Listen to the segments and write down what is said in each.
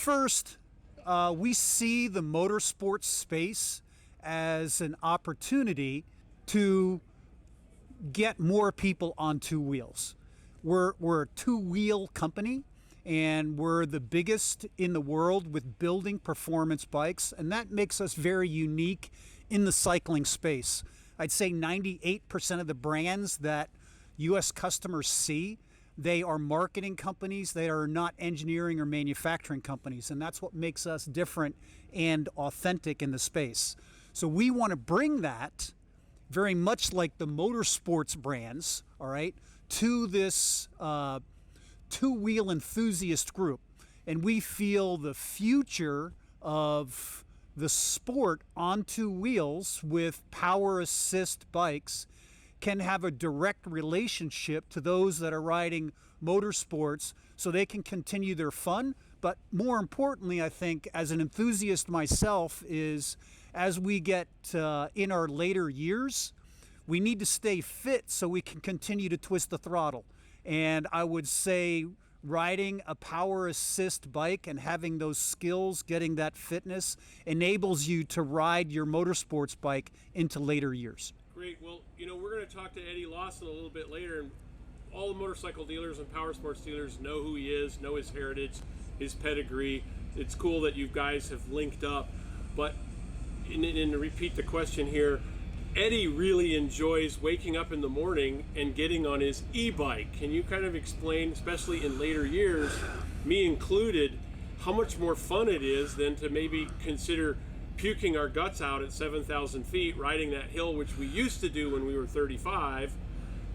First, we see the motorsports space as an opportunity to get more people on two wheels. We're a two-wheel company, and we're the biggest in the world with building performance bikes, and that makes us very unique in the cycling space. I'd say 98% of the brands that U.S. customers see, they are marketing companies. They are not engineering or manufacturing companies, and that's what makes us different and authentic in the space. So we want to bring that, very much like the motorsports brands, all right, to this two-wheel enthusiast group. And we feel the future of the sport on two wheels with power assist bikes can have a direct relationship to those that are riding motorsports, so they can continue their fun. But more importantly, I think, as an enthusiast myself, is as we get in our later years, we need to stay fit so we can continue to twist the throttle. And I would say riding a power assist bike and having those skills, getting that fitness, enables you to ride your motorsports bike into later years. Great. Well, we're going to talk to Eddie Lawson a little bit later, and all the motorcycle dealers and power sports dealers know who he is, know his heritage, his pedigree. It's cool that you guys have linked up. But to repeat the question here, Eddie really enjoys waking up in the morning and getting on his e-bike. Can you kind of explain, especially in later years, me included, how much more fun it is than to maybe consider puking our guts out at 7,000 feet, riding that hill, which we used to do when we were 35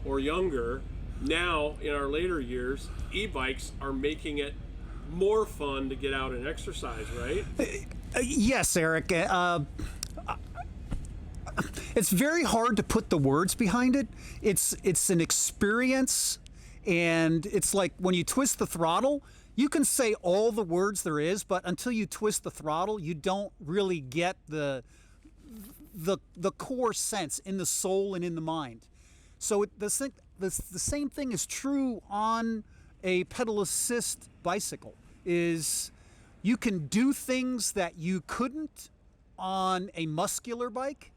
or younger. Now, in our later years, e-bikes are making it more fun to get out and exercise, right? Yes, Eric. It's very hard to put the words behind it. It's an experience, and it's like when you twist the throttle, you can say all the words there is, but until you twist the throttle, you don't really get the core sense in the soul and in the mind. So the same thing is true on a pedal assist bicycle. Is you can do things that you couldn't on a muscular bike.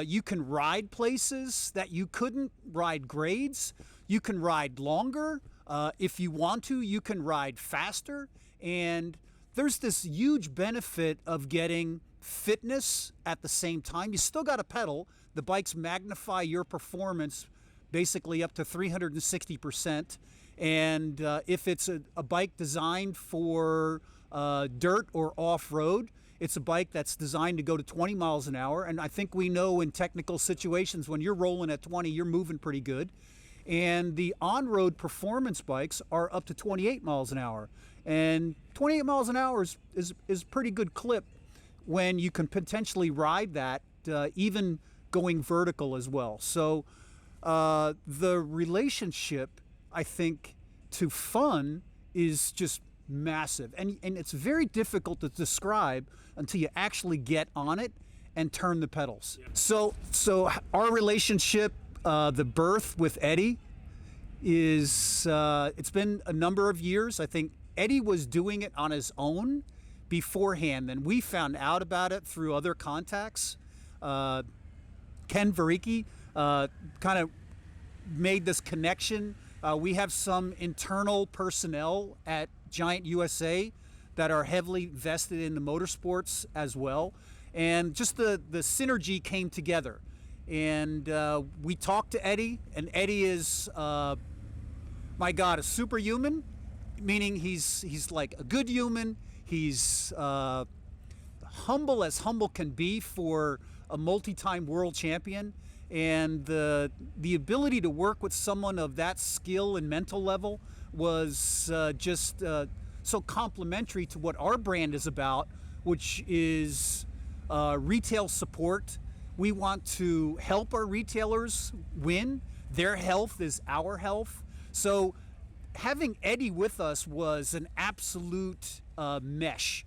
You can ride places that you couldn't ride grades. You can ride longer. If you want to, you can ride faster. And there's this huge benefit of getting fitness at the same time. You still got to pedal. The bikes magnify your performance basically up to 360%. And if it's a bike designed for dirt or off-road, it's a bike that's designed to go to 20 miles an hour. And I think we know in technical situations, when you're rolling at 20, you're moving pretty good. And the on-road performance bikes are up to 28 miles an hour. And 28 miles an hour is a pretty good clip when you can potentially ride that, even going vertical as well. So the relationship, I think, to fun is just massive. And it's very difficult to describe until you actually get on it and turn the pedals. Yeah. So our relationship, the birth with Eddie, is it's been a number of years. I think Eddie was doing it on his own beforehand, and we found out about it through other contacts. Ken Varicki kind of made this connection. We have some internal personnel at Giant USA that are heavily vested in the motorsports as well. And just the synergy came together. And we talked to Eddie, and Eddie is, my God, a superhuman, meaning he's like a good human. He's humble as humble can be for a multi-time world champion. And the ability to work with someone of that skill and mental level was just so complementary to what our brand is about, which is retail support. We want to help our retailers win. Their health is our health. So having Eddie with us was an absolute mesh.